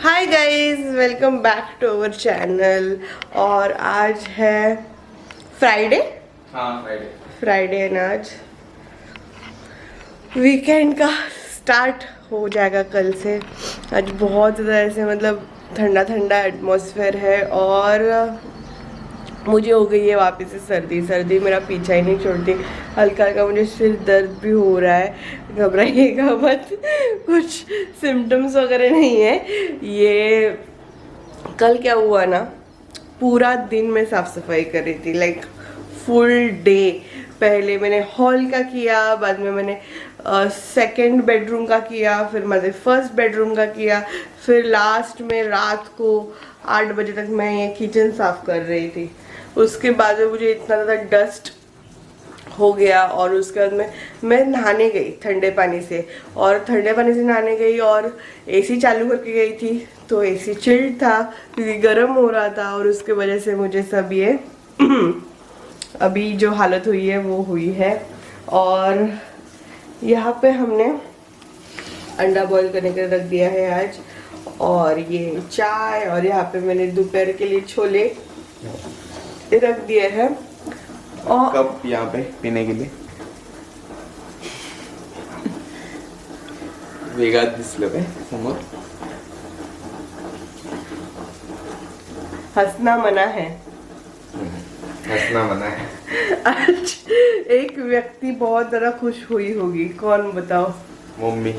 Hi guys, welcome back to our channel. और आज है फ्राइडे। हाँ फ्राइडे। फ्राइडे है ना, आज वीकेंड का स्टार्ट हो जाएगा कल से। आज बहुत ज़्यादा ऐसे मतलब ठंडा ठंडा एटमॉस्फेयर है और मुझे हो गई है वापस से सर्दी मेरा पीछा ही नहीं छोड़ती। हल्का हल्का मुझे सिर दर्द भी हो रहा है, घबराइएगा मत। कुछ सिम्टम्स वगैरह नहीं है ये। कल क्या हुआ ना, पूरा दिन मैं साफ सफाई कर रही थी, लाइक फुल डे। पहले मैंने हॉल का किया, बाद में मैंने सेकंड बेडरूम का किया, फिर मैंने फर्स्ट बेडरूम का किया, फिर लास्ट में रात को 8 बजे तक मैं ये किचन साफ कर रही थी। उसके बाद में मुझे इतना ज़्यादा डस्ट हो गया और उसके बाद में मैं नहाने गई ठंडे पानी से। और ठंडे पानी से नहाने गई और एसी चालू करके गई थी, तो एसी चिल्ड था क्योंकि गर्म हो रहा था। और उसके वजह से मुझे सब ये अभी जो हालत हुई है वो हुई है। और यहाँ पे हमने अंडा बॉईल करने के लिए रख दिया है आज, और ये चाय, और यहाँ पे मैंने दोपहर के लिए छोले रख दिए हैं। और कप यहाँ पे पीने के लिए वेगळा दिसलं काय समोर? हंसना मना है। हंसना मना है। आज एक व्यक्ति बहुत ज्यादा खुश हुई होगी, कौन बताओ? मम्मी।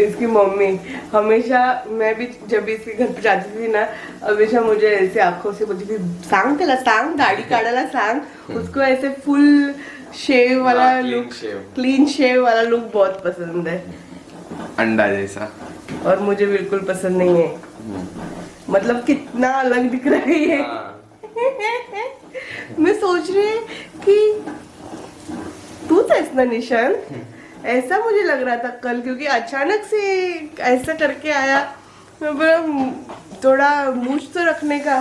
इसकी मम्मी। हमेशा मैं भी जब भी इसके घर पे जाती थी ना, हमेशा मुझे ऐसे आंखों से बोलती थी, सांग त्याला सांग, दाढ़ी काढायला सांग। उसको ऐसे फुल शेव वाला लुक, क्लीन शेव वाला लुक बहुत पसंद है, अंडा जैसा। और मुझे बिल्कुल पसंद नहीं है। मतलब कितना अलग दिख रहा है ये। मैं सोच रही कि तू था इतना निशान, ऐसा मुझे लग रहा था कल, क्योंकि अचानक से ऐसा करके आया। मैं बोला थोड़ा मूछ तो रखने का।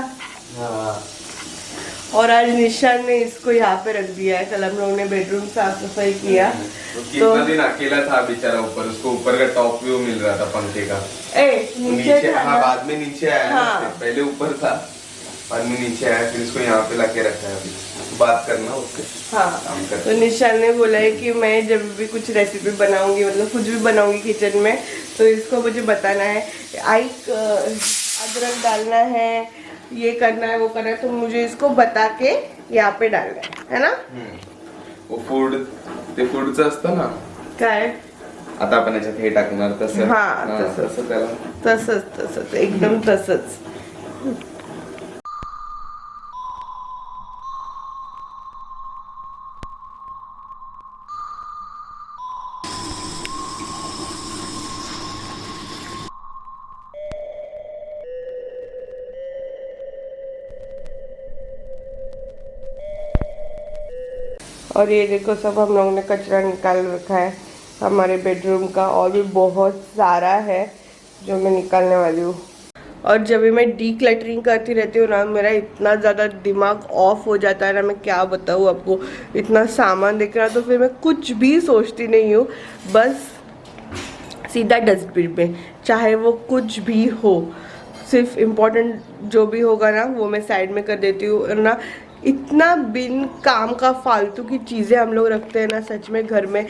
और आज निशान ने इसको यहाँ पे रख दिया है। कल हम लोगों ने बेडरूम साफ सफाई किया तो कितना दिन अकेला था बेचारा ऊपर, उसको ऊपर का टॉप व्यू मिल रहा था पंखे का। नीचे हाँ, बाद में नीचे आया। हाँ। पहले ऊपर था, बाद में नीचे आया, फिर इसको यहाँ पे लाके रखा है। अभी बात करना उससे। हाँ, तो निशान ने बोला है कि मैं जब भी कुछ रेसिपी बनाऊंगी, मतलब कुछ भी बनाऊंगी किचन में, तो इसको मुझे बताना है, अदरक डालना है, ये करना है, वो करना है, तो मुझे इसको बता के यहाँ पे डालना है ना? वो फूडचं असतं ना काय? आता आपण याच्यात हे टाकणार तसं. हाँ, तसं त्याला तसंच एकदम तसंच। और ये देखो, सब हम लोगों ने कचरा निकाल रखा है हमारे बेडरूम का, और भी बहुत सारा है जो मैं निकालने वाली हूँ। और जब भी मैं डी क्लटरिंग करती रहती हूँ ना, मेरा इतना ज़्यादा दिमाग ऑफ हो जाता है ना, मैं क्या बताऊँ आपको। इतना सामान देख रहा, तो फिर मैं कुछ भी सोचती नहीं हूँ, बस सीधा डस्टबिन में, चाहे वो कुछ भी हो। सिर्फ इम्पोर्टेंट जो भी होगा ना, वो मैं साइड में कर देती हूँ। और ना इतना बिन काम का फालतू की चीज़ें हम लोग रखते हैं ना, सच में घर में,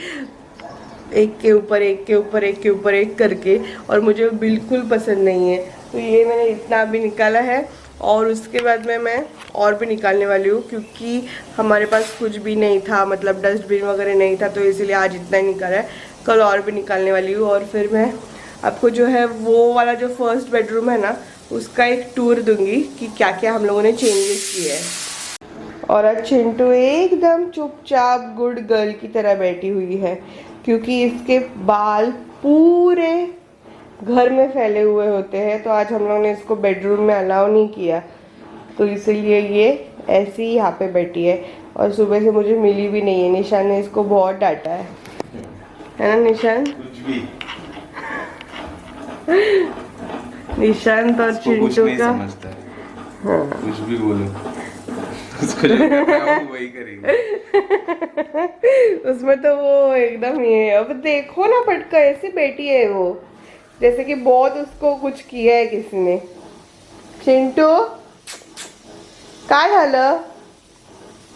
एक के ऊपर एक के ऊपर एक के ऊपर एक करके, और मुझे बिल्कुल पसंद नहीं है। तो ये मैंने इतना भी निकाला है, और उसके बाद में मैं और भी निकालने वाली हूँ, क्योंकि हमारे पास कुछ भी नहीं था, मतलब डस्टबिन वगैरह नहीं था, तो इसीलिए आज इतना ही निकाला है। कल और भी निकालने वाली हूँ, और फिर मैं आपको जो है वो वाला जो फर्स्ट बेडरूम है ना, उसका एक टूर दूंगी कि क्या क्या हम लोगों ने चेंजेस किए हैं। और आज चिंटू एकदम चुपचाप गुड गर्ल की तरह बैठी हुई है, क्योंकि इसके बाल पूरे घर में फैले हुए होते हैं, तो आज हम लोगों ने इसको बेडरूम में अलाउ नहीं किया, तो इसीलिए ये ऐसी ही यहाँ पे बैठी है। और सुबह से मुझे मिली भी नहीं है। निशान ने इसको बहुत डांटा है ना निशान? कुछ भी निशान तो चिंटू का समझता है। हाँ। कुछ भी बोलो उसको जो करना है वो वही करेंगे। उसमें तो वो एकदम ये, अब देखो ना पटका ऐसी बेटी है वो, जैसे कि बहुत उसको कुछ किया है किसी ने। चिंटू काय झालं?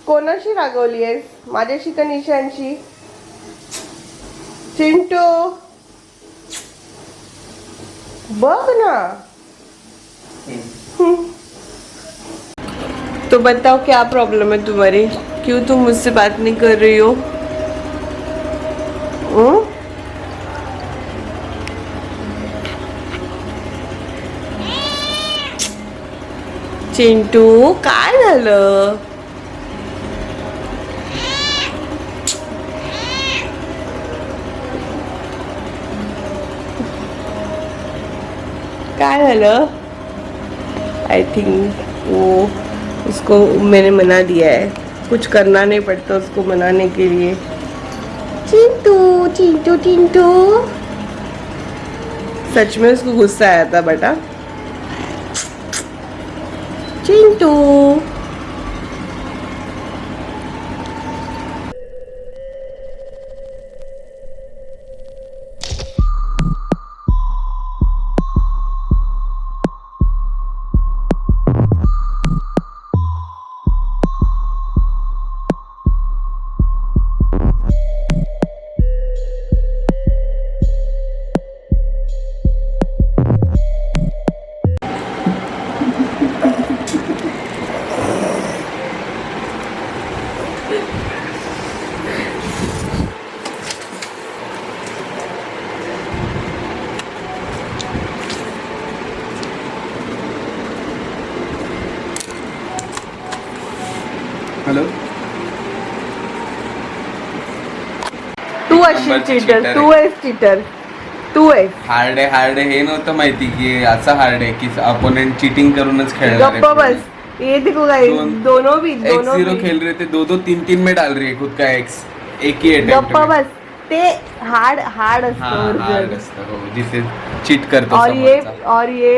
कोणाशी रागवली आहेस? माझ्याशी का निशांशी? चिंटू बघ ना। तो बताओ क्या प्रॉब्लम है तुम्हारी? क्यों तुम मुझसे बात नहीं कर रही हो? चिंटू काय झालं? काय झालं? आई थिंक वो उसको मैंने मना दिया है, कुछ करना नहीं पड़ता उसको मनाने के लिए। चिंटू चिंटू चिंटू, सच में उसको गुस्सा आया था बेटा। चिंटू हेलो, तू अशी चीटर, तू आहेस चीटर, तू आहेस। हार्ड आहे हे नव्हतं माहिती की असं हार्ड आहे की अपोनेंट चीटिंग करूनच खेळणार गप्पा बस। ये देखो गाइस, दोनों भी X0 खेल रहे थे, दो 3 में डाल रही है खुद का एक्स एक ही अटेम्प्ट गप्पा में। बस। ते हार्ड हार्ड असतं असतं हो, जिसे चीट करतो समोरचा। और ये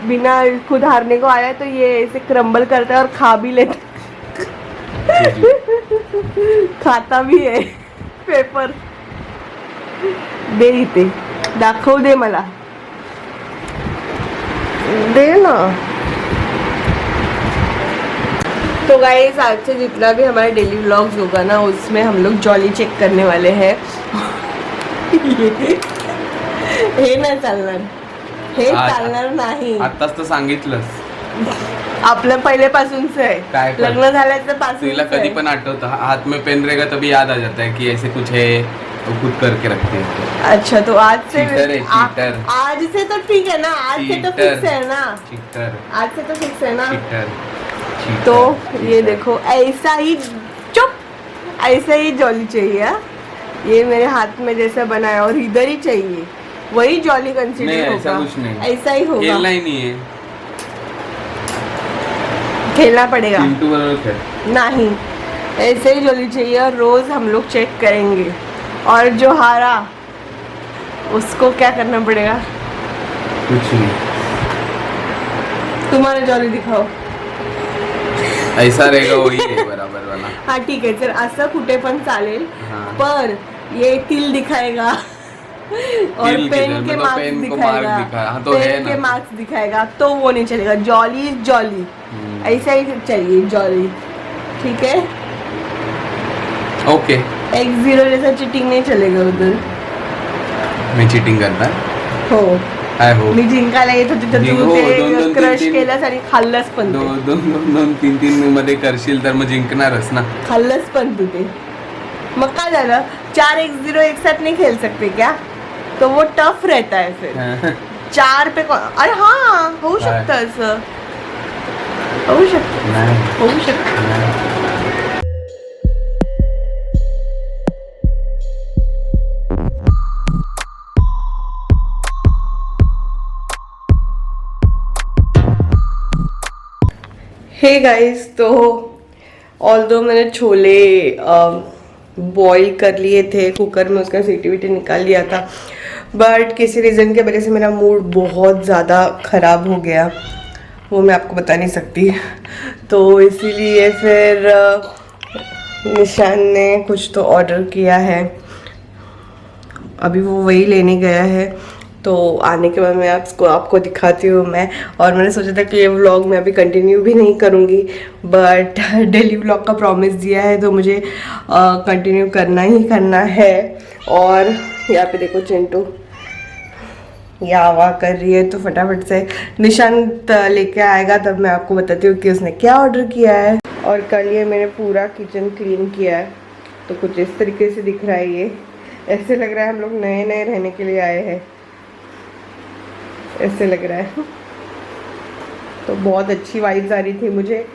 बिना खुद हारने को आया तो ये ऐसे क्रम्बल करता है और खा भी लेता खाता भी है पेपर। दे इथे, दाखव दे मला, दे ना। तो गाइस आज से जितना भी हमारा डेली व्लॉग्स होगा ना उसमें हम लोग जॉली चेक करने वाले हैं। हे नाही चालणार, हे चालणार नाही। आताच तर सांगितलंस, आपलं पहिलेपासूनच काय आहे, पण? लग्न झाल्याचं पासून। तुला कधी पण आठवतं हाथ में पेन रहेगा तभी याद आ जाता है कि ऐसे कुछ है तो खुद करके रखते हैं। अच्छा तो आज से चीटर है, चीटर। आज से तो ठीक है ना, आज से तो फिक्स है ना, चीटर आज से तो फिक्स है ना। चीटर तो ये देखो ऐसा ही, चुप, ऐसा ही जॉली चाहिए। हाँ? ये मेरे हाथ में जैसा बना है और इधर ही चाहिए, वही जॉली कंसीडर होगा। ऐसा कुछ नहीं, ऐसा ही होगा, खेलना ही नहीं है, खेलना पड़ेगा। चिंटू बरोबर खेल। नहीं, ऐसे ही जॉली चाहिए और रोज हम लोग चेक करेंगे और जो हारा उसको क्या करना पड़ेगा? कुछ नहीं, तुम्हारा जॉली दिखाओ। ऐसा रहेगा वही है बराबर वाला। हाँ ठीक है, चल असं कुठे पण चालेल, हाँ। पर ये तिल दिखाएगा और तिल पेन किधर? के मतलब मार्क्स पेन को दिखाएगा, मार्क दिखा, हाँ तो है पेन के ना। मार्क्स दिखाएगा तो वो नहीं चलेगा। जॉली जॉली, ऐसा ही चाहिए जॉली, ठीक है? ओके, X0 जैसा चीटिंग नहीं चलेगा उधर। मी चीटिंग करता हो, आय होप। मी जिंकायला येत होती तर जिंक- तू हो, ते दोन- क्रश तीन- केलंस आणि खाल्लंस पण ते, 2-3 मध्ये करशील तर मग जिंकणारच ना। खाल्लंस पण तू ते। मग काय झालं, 4 X0 एक साथ नहीं खेल सकते क्या? तो वो टफ रहता है फिर। 4 पे अरे हाँ, होऊ शकतं असं, होऊ शकतं, नाही, होऊ शकतं। नाही। हे गाइस, तो ऑल्दो मैंने छोले बॉईल कर लिए थे कुकर में, उसका सीटी वीटी निकाल लिया था, बट किसी रीज़न की वजह से मेरा मूड बहुत ज़्यादा ख़राब हो गया, वो मैं आपको बता नहीं सकती। तो इसीलिए फिर निशान ने कुछ तो ऑर्डर किया है, अभी वो वही लेने गया है तो आने के बाद मैं आपको दिखाती हूँ मैं। और मैंने सोचा था कि ये व्लॉग मैं अभी कंटिन्यू भी नहीं करूँगी, बट डेली व्लॉग का प्रॉमिस दिया है तो मुझे कंटिन्यू करना ही करना है। और यहाँ पे देखो चिंटू या वाह कर रही है, तो फटाफट से निशांत लेके आएगा तब मैं आपको बताती हूँ कि उसने क्या ऑर्डर किया है। और कल ये मैंने पूरा किचन क्लीन किया है, तो कुछ इस तरीके से दिख रहा है। ये ऐसे लग रहा है हम लोग नए नए रहने के लिए आए हैं, ऐसे लग रहा है। तो बहुत अच्छी वाइब्स आ रही थी मुझे,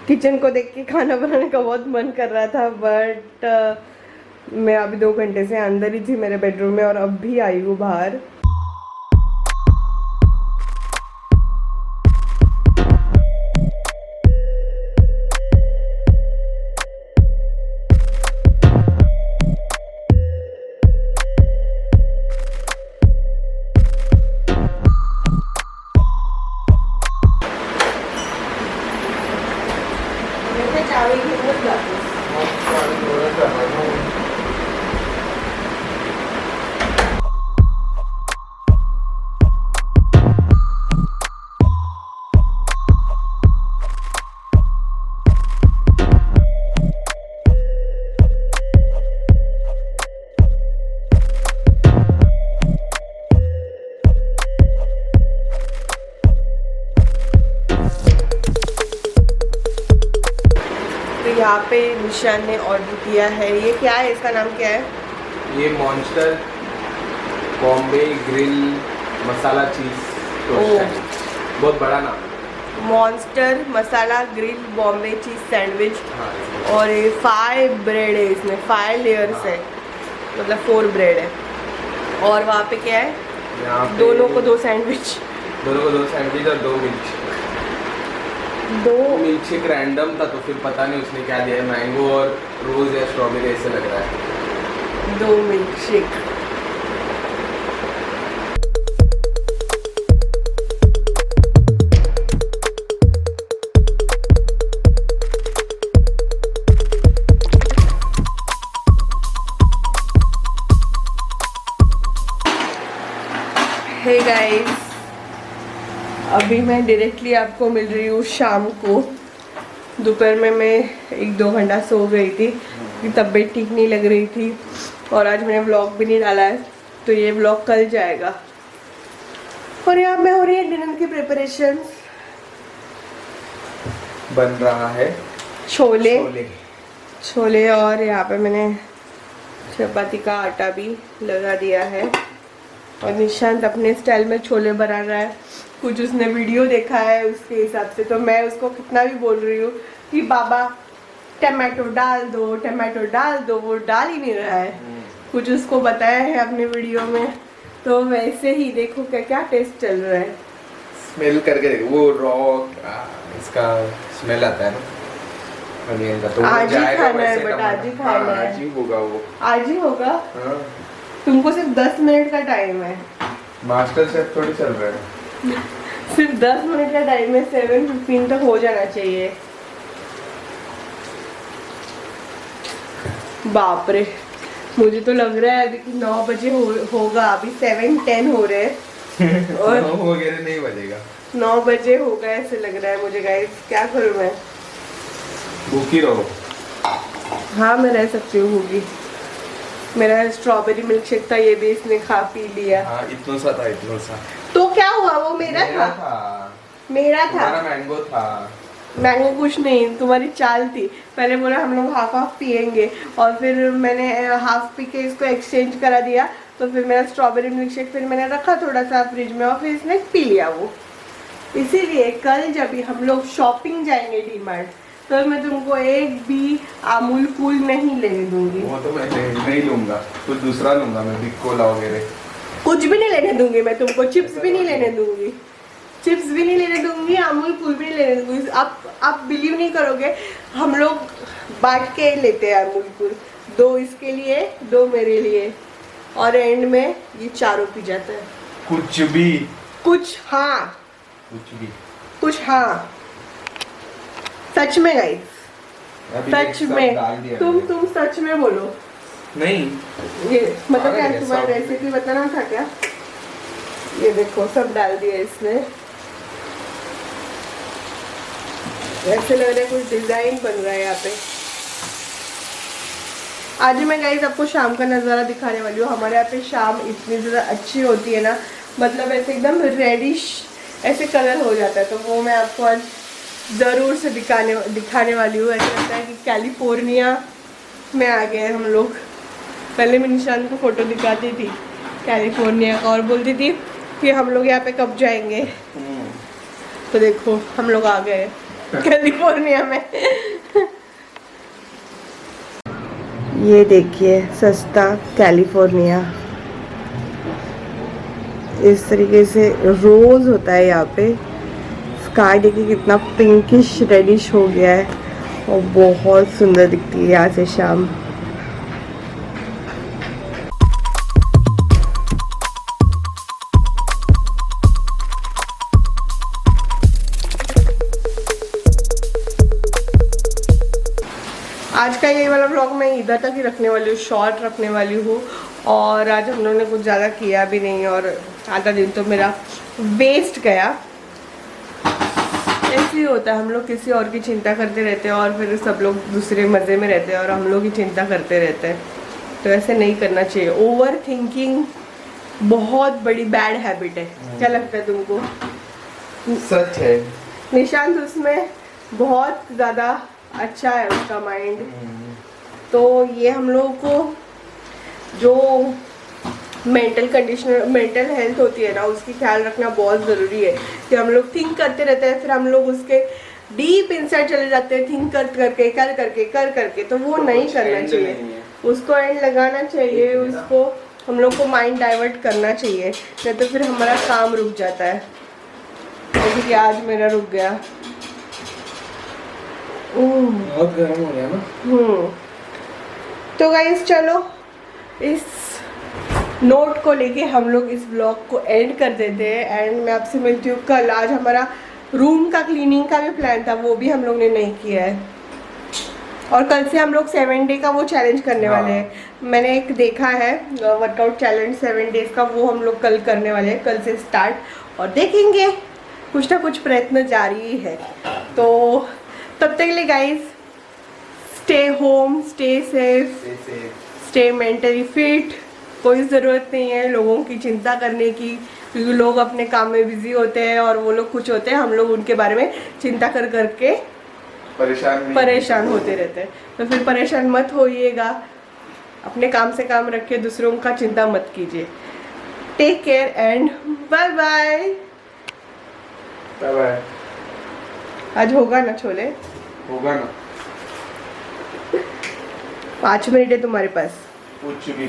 किचन को देख के खाना बनाने का बहुत मन कर रहा था, बट मैं अभी 2 घंटे से अंदर ही थी मेरे बेडरूम में और अब भी आई हूँ बाहर। यहाँ पे निशान ने ऑर्डर किया है, ये क्या है, इसका नाम क्या है? ये मॉन्स्टर बॉम्बे ग्रिल मसाला चीज टोस्ट, बहुत बड़ा नाम। मॉन्स्टर मसाला ग्रिल बॉम्बे चीज सैंडविच। हाँ, और ये 5 ब्रेड है, इसमें 5 लेयर्स है, मतलब 4 ब्रेड है। और वहाँ पे क्या है? दोनों को 2 सैंडविच, दोनों को 2 सैंडविच और 2 मिल्क। 2 मिल्क शेक रैंडम था तो फिर पता नहीं उसने क्या दिया है, मैंगो और रोज या स्ट्रॉबेरी ऐसे लग रहा है। 2 मिल्क शेक। हे गाइस, अभी मैं डायरेक्टली आपको मिल रही हूँ शाम को। दोपहर में मैं 1-2 घंटा सो गई थी क्योंकि तबीयत ठीक नहीं लग रही थी, और आज मैंने व्लॉग भी नहीं डाला है, तो ये व्लॉग कल जाएगा। और यहाँ में हो रही है डिनर की प्रिपरेशन, बन रहा है छोले। और यहाँ पे मैंने चपाती का आटा भी लगा दिया है, और निशांत अपने स्टाइल में छोले बना रहा है। कुछ उसने वीडियो देखा है उसके हिसाब से, तो मैं उसको कितना भी बोल रही हूँ कि बाबा टमाटो डाल दो, टमाटो डाल दो, वो डाल ही नहीं रहा है। कुछ उसको बताया है अपने वीडियो में, तो वैसे ही देखो क्या क्या टेस्ट चल रहा है। स्मेल करके देखो, वो रॉ इसका स्मेल आता है ना अनियन का, तो आज ही खाना है, बट आज ही होगा वो, आज ही होगा। हाँ। तुमको सिर्फ 10 मिनट का टाइम है, मास्टर शेफ थोड़ी चल रहा है। सिर्फ 10 मिनट का टाइम है, 7:15 तक हो जाना चाहिए। बाप रे, मुझे तो लग रहा है अभी कि 9 बजे होगा, अभी 7:10 हो रहे हैं और 9 वगैरह नहीं बजेगा, 9 बजे होगा ऐसे लग रहा है मुझे। गाइस क्या करूँ मैं? भूखी रहो। हाँ मैं रह सकती हूँ भूखी। मेरा स्ट्रॉबेरी मिल्क शेक था, ये भी इसने खा पी लिया। हाँ, इतना सा था, इतना सा। तो क्या हुआ, वो मेरा था। मेरा था, तुम्हारा मैंगो था। मैंगो कुछ नहीं, तुम्हारी चाल थी। पहले बोला हम लोग हाफ हाफ पियेंगे, और फिर मैंने हाफ पी के इसको एक्सचेंज करा दिया, तो फिर मेरा स्ट्रॉबेरी मिल्क शेक फिर मैंने रखा थोड़ा सा फ्रिज में, और फिर इसने पी लिया वो। इसीलिए कल जब भी हम लोग शॉपिंग जाएंगे डीमार्ट, तो मैं तुमको एक भी अमूल कूल नहीं लेने दूंगी। वो तो मैं नहीं लूंगा, कुछ दूसरा लूंगा मैं, बिग कोला वगैरह कुछ भी नहीं लेने दूंगी मैं तुमको। चिप्स भी नहीं लेने दूंगी, चिप्स भी नहीं लेने दूंगी, अमूल कूल भी नहीं लेने दूंगी। आप बिलीव नहीं करोगे, हम लोग बांट के लेते हैं अमूल कूल, 2 इसके लिए 2 मेरे लिए, और एंड में ये चारों पी जाता है। कुछ भी, कुछ हाँ, कुछ भी, कुछ हाँ, सच में गाइस, सच में। तुम सच में बोलो। नहीं ये मतलब क्या तुम्हारी रेसिपी बताना था क्या? ये देखो सब डाल दिया इसमें। ऐसे लग रहा है कुछ डिजाइन बन रहा है यहाँ पे। आज मैं गाइस आपको शाम का नज़ारा दिखाने वाली हूँ। हमारे यहाँ पे शाम इतनी ज़्यादा अच्छी होती है ना, मतलब ऐसे एकदम रेडिश ऐसे कलर हो जाता है, तो वो मैं आपको आज ज़रूर से दिखाने वाली हूँ। ऐसा लगता है कि कैलिफोर्निया में आ गए हम लोग। पहले मैं निशान को फ़ोटो दिखाती थी कैलिफोर्निया का और बोलती थी कि हम लोग यहाँ पे कब जाएंगे, तो देखो हम लोग आ गए कैलिफोर्निया में। ये देखिए सस्ता कैलिफोर्निया, इस तरीके से रोज होता है यहाँ पे। स्काई देखिए कितना पिंकिश रेडिश हो गया है और बहुत सुंदर दिखती है यहाँ से शाम। आज का ये वाला व्लॉग मैं इधर तक ही रखने वाली हूँ, शॉर्ट रखने वाली हूँ। और आज हम लोगों ने कुछ ज़्यादा किया भी नहीं और आधा दिन तो मेरा वेस्ट गया। ऐसे ही होता है, हम लोग किसी और की चिंता करते रहते हैं और फिर सब लोग दूसरे मज़े में रहते हैं और हम लोग ही चिंता करते रहते हैं। तो ऐसे नहीं करना चाहिए। ओवर थिंकिंग बहुत बड़ी बैड हैबिट है। क्या लगता है तुमको? सच है। निशांत उसमें बहुत ज़्यादा अच्छा है उसका माइंड। तो ये हम लोगों को जो मेंटल कंडीशन, मेंटल हेल्थ होती है ना, उसकी ख्याल रखना बहुत ज़रूरी है। कि हम लोग थिंक करते रहते हैं, फिर हम लोग उसके डीप इनसाइड चले जाते हैं, थिंक कर करके तो वो नहीं करना चाहिए। उसको एंड लगाना चाहिए, उसको हम लोग को माइंड डाइवर्ट करना चाहिए, नहीं तो फिर हमारा काम रुक जाता है। जैसे कि आज मेरा रुक गया। बहुत गर्म हो गया ना। तो गाइस चलो इस नोट को लेके हम लोग इस ब्लॉग को एंड कर देते हैं एंड मैं आपसे मिलती हूँ कल। आज हमारा रूम का क्लीनिंग का भी प्लान था, वो भी हम लोग ने नहीं किया है। और कल से हम लोग 7 डे का वो चैलेंज करने वाले हैं। मैंने एक देखा है वर्कआउट चैलेंज 7 डेज का, वो हम लोग कल करने वाले हैं, कल से स्टार्ट। और देखेंगे, कुछ ना कुछ प्रयत्न जारी है। तो तब तक के लिए guys stay home, stay safe, stay mentally fit. कोई ज़रूरत नहीं है लोगों की चिंता करने की, क्योंकि लोग अपने काम में बिजी होते हैं और वो लोग कुछ होते हैं, हम लोग उनके बारे में चिंता करके परेशान होते रहते हैं। तो फिर परेशान मत होइएगा, अपने काम से काम रखिए, दूसरों का चिंता मत कीजिए। Take care and bye bye. Bye bye. आज होगा ना छोले? होगा ना। 5 मिनट है तुम्हारे पास। कुछ भी।